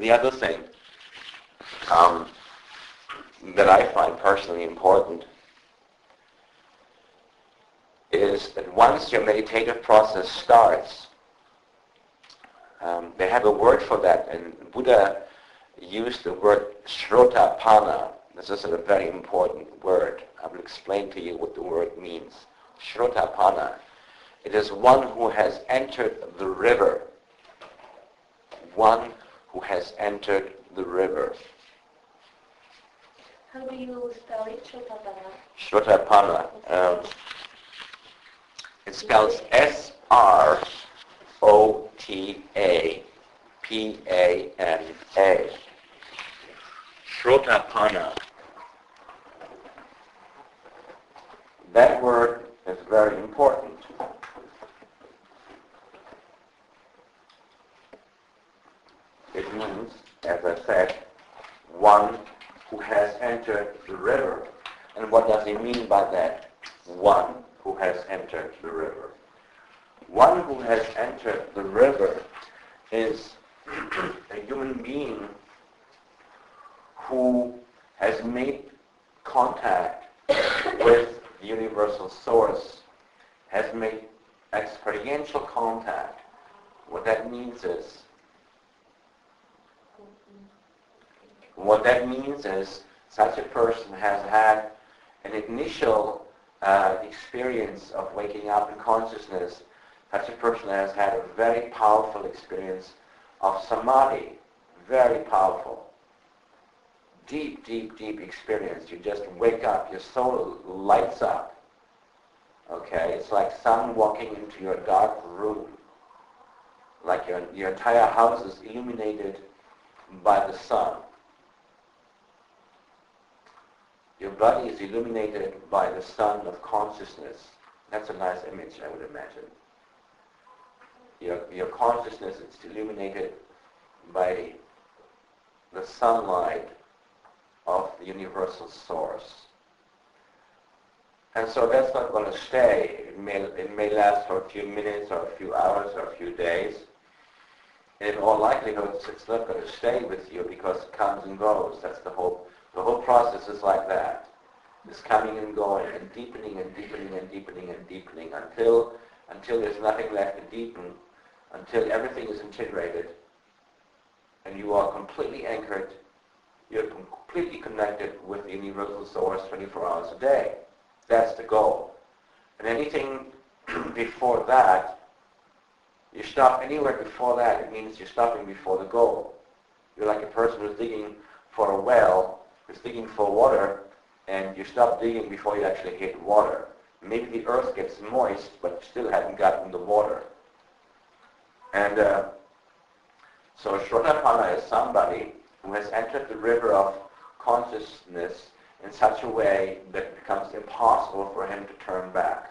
The other thing that I find personally important is that once your meditative process starts, they have a word for that, and Buddha used the word shrotapana. This is a very important word. I will explain to you what the word means. Shrotapana. It is one who has entered the river. One who has entered the river. How do you spell it, Shrotapana? Shrotapana. It spells S-R-O-T-A-P-A-N-A. Shrotapana. That word is very important. It means, as I said, one who has entered the river. And what does he mean by that? One who has entered the river. One who has entered the river is a human being who has made contact with the universal source, has made experiential contact. What that means is such a person has had an initial experience of waking up in consciousness. Such a person has had a very powerful experience of samadhi, very powerful. Deep, deep, deep experience. You just wake up, your soul lights up. Okay, it's like sun walking into your dark room. Like your entire house is illuminated by the sun. Your body is illuminated by the sun of consciousness. That's a nice image, I would imagine. Your consciousness is illuminated by the sunlight of the universal source. And so that's not going to stay. It may last for a few minutes or a few hours or a few days. In all likelihood, it's not going to stay with you because it comes and goes. That's the whole process is like that. It's coming and going and deepening and deepening and deepening and deepening until there's nothing left to deepen, until everything is integrated and you are completely anchored, you're completely connected with the universal source 24 hours a day. That's the goal. And anything before that, you stop anywhere before that, it means you're stopping before the goal. You're like a person who's digging for a well, who's digging for water, and you stop digging before you actually hit water. Maybe the earth gets moist, but you still haven't gotten the water. And so Shrotapana is somebody who has entered the river of consciousness in such a way that it becomes impossible for him to turn back.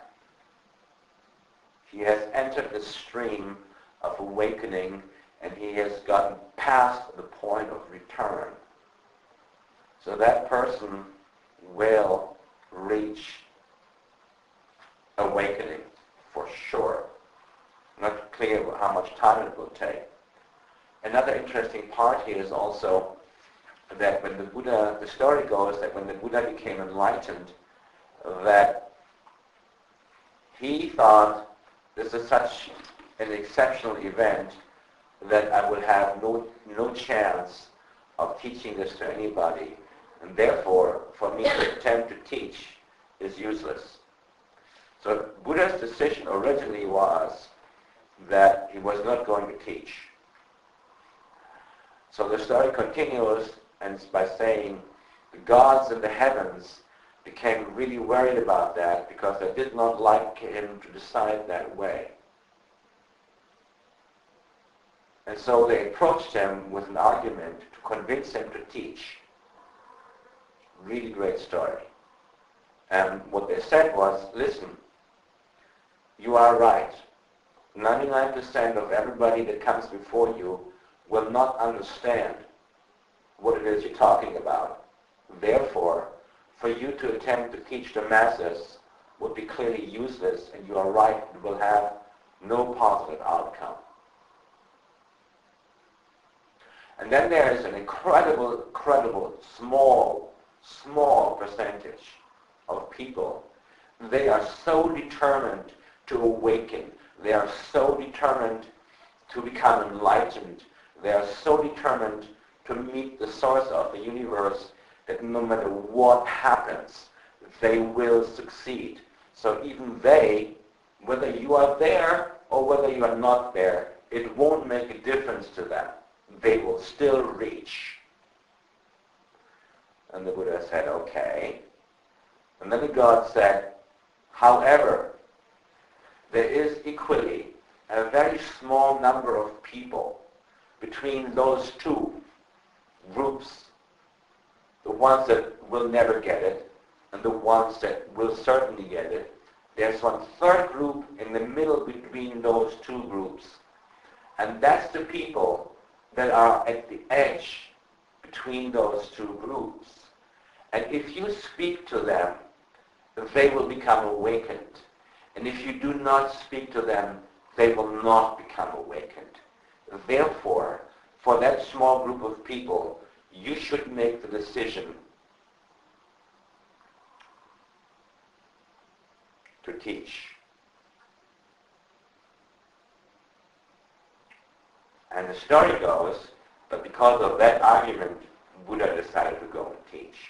He has entered the stream of awakening and he has gotten past the point of return. So that person will reach awakening for sure. Not clear how much time it will take. Another interesting part here is also that when the story goes that when the Buddha became enlightened, that he thought this is such an exceptional event that I will have no chance of teaching this to anybody, and therefore for me to attempt to teach is useless. So Buddha's decision originally was that he was not going to teach. So the story continues and by saying the gods in the heavens became really worried about that because they did not like him to decide that way. And so they approached him with an argument to convince him to teach. Really great story. And what they said was, listen, you are right. 99% of everybody that comes before you will not understand what it is you're talking about. Therefore, for you to attempt to teach the masses would be clearly useless, and you are right, it will have no positive outcome. And then there is an incredible, small percentage of people. They are so determined to awaken. They are so determined to become enlightened. They are so determined to meet the source of the universe that no matter what happens, they will succeed. So even they, whether you are there or whether you are not there, it won't make a difference to them. They will still reach. And the Buddha said, okay. And then the God said, however, there is equally a very small number of people between those two groups, the ones that will never get it and the ones that will certainly get it. There's one third group in the middle between those two groups, and that's the people that are at the edge between those two groups. And if you speak to them, they will become awakened. And if you do not speak to them, they will not become awakened. Therefore, for that small group of people, you should make the decision to teach. And the story goes that because of that argument, Buddha decided to go and teach.